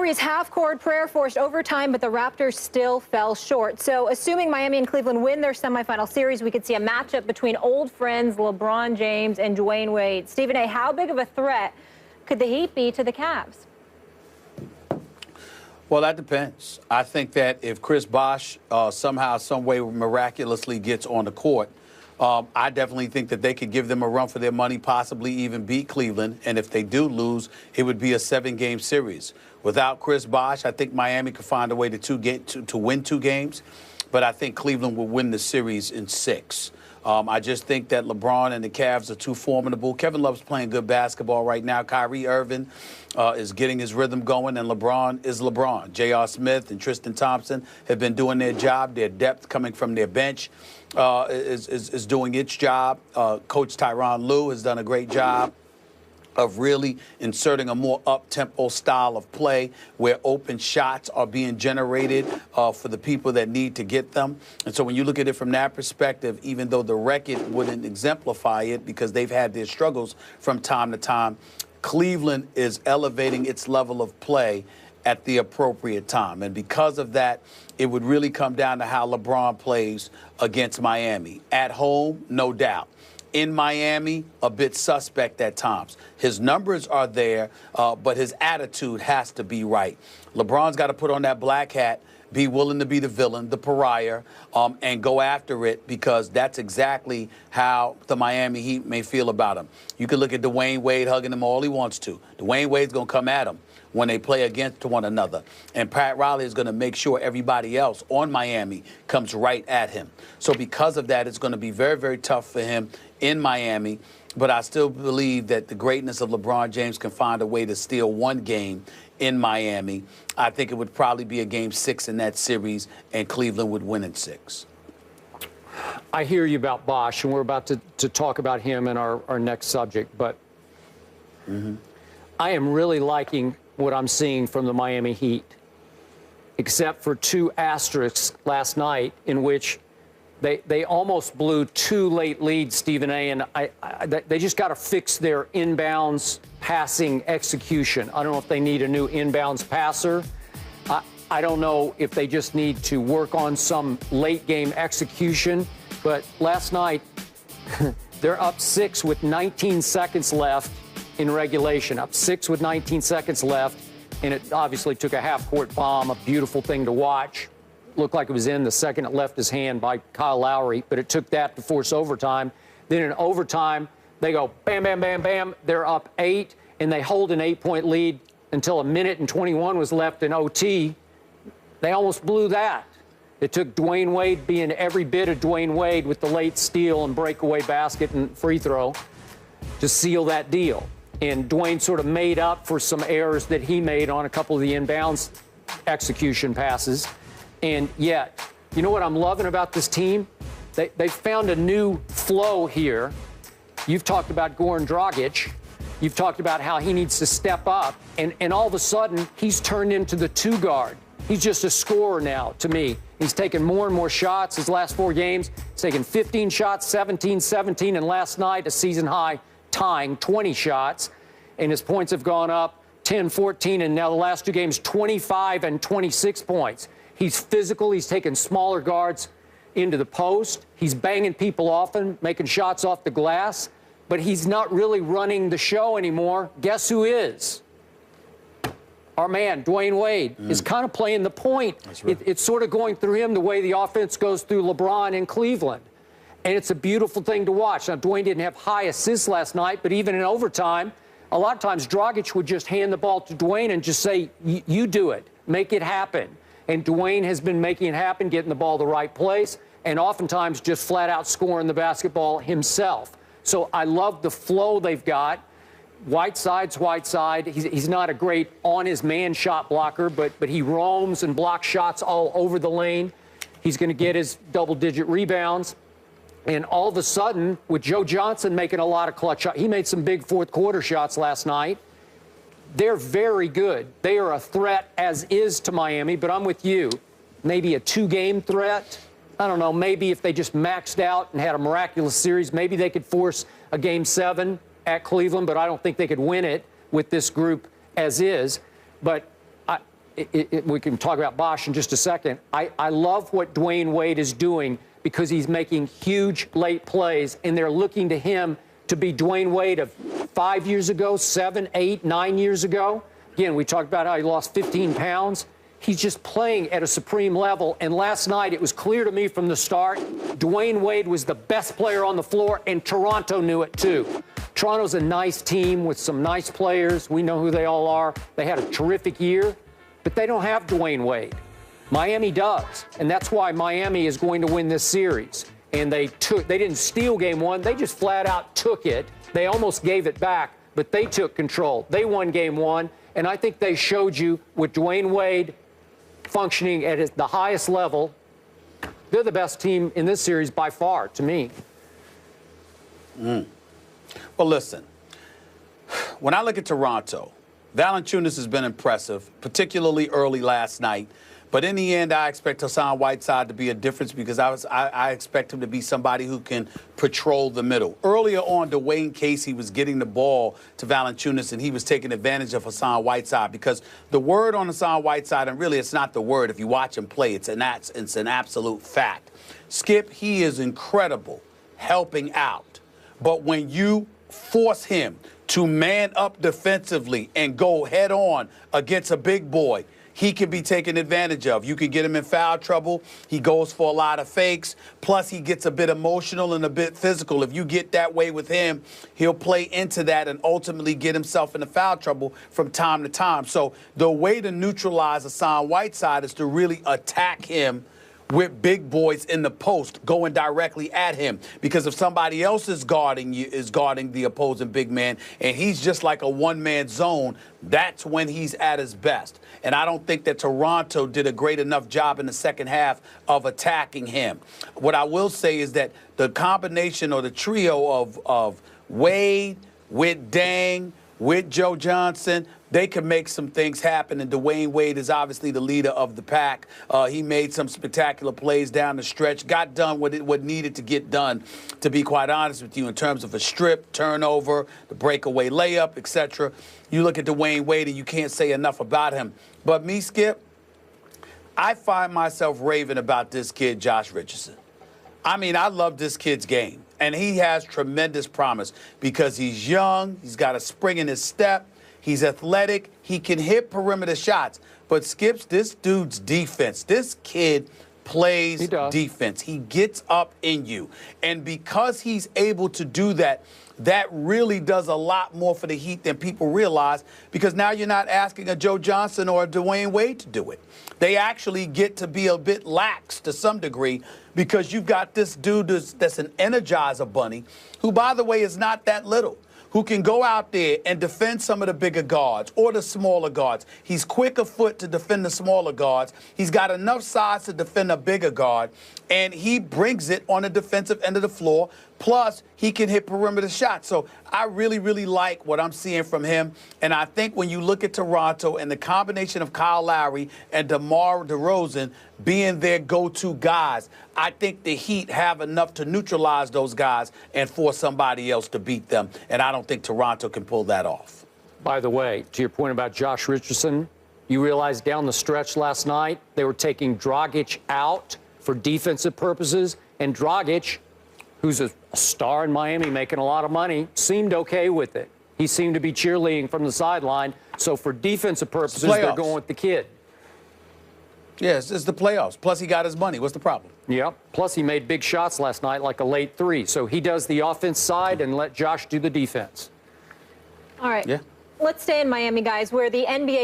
Lowry's half-court prayer forced overtime, but the Raptors still fell short. So assuming Miami and Cleveland win their semifinal series, we could see a matchup between old friends LeBron James and Dwayne Wade. Stephen A., how big of a threat could the Heat be to the Cavs? Well, that depends. I think that if Chris Bosh somehow, some way, miraculously gets on the court, I definitely think that they could give them a run for their money, possibly even beat Cleveland. And if they do lose, it would be a 7-game series. Without Chris Bosh, I think Miami could find a way to win 2 games. But I think Cleveland will win the series in 6. I just think that LeBron and the Cavs are too formidable. Kevin Love's playing good basketball right now. Kyrie Irving is getting his rhythm going, and LeBron is LeBron. J.R. Smith and Tristan Thompson have been doing their job. Their depth coming from their bench is doing its job. Coach Tyronn Lue has done a great job of really inserting a more up-tempo style of play where open shots are being generated for the people that need to get them. And so when you look at it from that perspective, even though the record wouldn't exemplify it because they've had their struggles from time to time, Cleveland is elevating its level of play at the appropriate time. And because of that, it would really come down to how LeBron plays against Miami. At home, no doubt. In Miami, a bit suspect at times. His numbers are there, but his attitude has to be right. LeBron's got to put on that black hat, be willing to be the villain, the pariah, and go after it, because that's exactly how the Miami Heat may feel about him. You can look at Dwayne Wade hugging him all he wants to. Dwayne Wade's going to come at him when they play against one another. And Pat Riley is going to make sure everybody else on Miami comes right at him. So because of that, it's going to be very, very tough for him in Miami. But I still believe that the greatness of LeBron James can find a way to steal 1 game in Miami. I think it would probably be a game 6 in that series, and Cleveland would win in 6. I hear you about Bosh, and we're about to talk about him in our next subject. But I am really liking what I'm seeing from the Miami Heat, except for 2 asterisks last night in which they almost blew 2 late leads, Stephen A., and they just got to fix their inbounds passing execution. I don't know if they need a new inbounds passer. I don't know if they just need to work on some late-game execution. But last night, they're up 6 with 19 seconds left in regulation, up 6 with 19 seconds left, and it obviously took a half-court bomb, a beautiful thing to watch. Looked like it was in the second it left his hand by Kyle Lowry, but it took that to force overtime. Then in overtime, they go bam, bam, bam, bam. They're up 8, and they hold an 8-point lead until 1:21 was left in OT. They almost blew that. It took Dwayne Wade being every bit of Dwayne Wade with the late steal and breakaway basket and free throw to seal that deal. And Dwayne sort of made up for some errors that he made on a couple of the inbounds execution passes. And yet, you know what I'm loving about this team? They found a new flow here. You've talked about Goran Dragic. You've talked about how he needs to step up. And all of a sudden, he's turned into the 2 guard. He's just a scorer now, to me. He's taken more and more shots his last 4 games. He's taken 15 shots, 17, 17, and last night, a season high tying 20 shots. And his points have gone up 10, 14, and now the last 2 games, 25 and 26 points. He's physical. He's taking smaller guards into the post. He's banging people often, making shots off the glass. But he's not really running the show anymore. Guess who is? Our man, Dwayne Wade, is kind of playing the point. That's right. It's sort of going through him the way the offense goes through LeBron in Cleveland. And it's a beautiful thing to watch. Now, Dwayne didn't have high assists last night, but even in overtime, a lot of times Dragic would just hand the ball to Dwayne and just say, you do it, make it happen. And Dwayne has been making it happen, getting the ball the right place, and oftentimes just flat out scoring the basketball himself. So I love the flow they've got. Whiteside's Whiteside. He's not a great on-his-man shot blocker, but he roams and blocks shots all over the lane. He's going to get his double-digit rebounds. And all of a sudden, with Joe Johnson making a lot of clutch shots, he made some big fourth-quarter shots last night. They're very good. They are a threat as is to Miami, but I'm with you. Maybe a 2-game threat. I don't know, maybe if they just maxed out and had a miraculous series, maybe they could force a Game 7 at Cleveland, but I don't think they could win it with this group as is. But we can talk about Bosh in just a second. I love what Dwayne Wade is doing because he's making huge late plays, and they're looking to him to be Dwayne Wade of 5 years ago, 7, 8, 9 years ago. Again, we talked about how he lost 15 pounds. He's just playing at a supreme level. And last night, it was clear to me from the start, Dwayne Wade was the best player on the floor, and Toronto knew it too. Toronto's a nice team with some nice players. We know who they all are. They had a terrific year, but they don't have Dwayne Wade. Miami does, and that's why Miami is going to win this series. And they didn't steal game one. They just flat out took it. They almost gave it back, but they took control. They won game one, and I think they showed you with Dwayne Wade functioning at the highest level, they're the best team in this series by far, to me. Well, listen, when I look at Toronto, Valanciunas has been impressive, particularly early last night. But in the end, I expect Hassan Whiteside to be a difference because I expect him to be somebody who can patrol the middle. Earlier on, Dwayne Casey was getting the ball to Valanciunas, and he was taking advantage of Hassan Whiteside because the word on Hassan Whiteside, and really it's not the word. If you watch him play, it's an absolute fact. Skip, he is incredible helping out. But when you force him to man up defensively and go head on against a big boy, he can be taken advantage of. You can get him in foul trouble. He goes for a lot of fakes. Plus, he gets a bit emotional and a bit physical. If you get that way with him, he'll play into that and ultimately get himself into foul trouble from time to time. So the way to neutralize Hassan Whiteside is to really attack him with big boys in the post going directly at him. Because if somebody else is guarding the opposing big man, and he's just like a one-man zone, that's when he's at his best. And I don't think that Toronto did a great enough job in the second half of attacking him. What I will say is that the combination or the trio of Wade with Dang, with Joe Johnson, they can make some things happen, and Dwayne Wade is obviously the leader of the pack. He made some spectacular plays down the stretch, got done what needed to get done, to be quite honest with you, in terms of a strip, turnover, the breakaway layup, etc. You look at Dwayne Wade, and you can't say enough about him. But me, Skip, I find myself raving about this kid, Josh Richardson. I mean, I love this kid's game, and he has tremendous promise because he's young, he's got a spring in his step, he's athletic, he can hit perimeter shots. But Skips, this dude's defense, this kid plays defense. He gets up in you. And because he's able to do that, that really does a lot more for the Heat than people realize, because now you're not asking a Joe Johnson or a Dwayne Wade to do it. They actually get to be a bit lax to some degree because you've got this dude that's an energizer bunny who, by the way, is not that little, who can go out there and defend some of the bigger guards or the smaller guards. He's quick of foot to defend the smaller guards. He's got enough size to defend a bigger guard, and he brings it on the defensive end of the floor. Plus, he can hit perimeter shots. So I really, really like what I'm seeing from him. And I think when you look at Toronto and the combination of Kyle Lowry and DeMar DeRozan being their go-to guys, I think the Heat have enough to neutralize those guys and force somebody else to beat them. And I don't think Toronto can pull that off. By the way, to your point about Josh Richardson, you realize down the stretch last night, they were taking Dragic out for defensive purposes, and Dragic, who's a star in Miami making a lot of money, seemed okay with it. He seemed to be cheerleading from the sideline. So for defensive purposes, they're going with the kid. Yes, it's the playoffs. Plus, he got his money. What's the problem? Yep. Plus, he made big shots last night, like a late three. So he does the offense side and let Josh do the defense. All right. Yeah. Let's stay in Miami, guys, where the NBA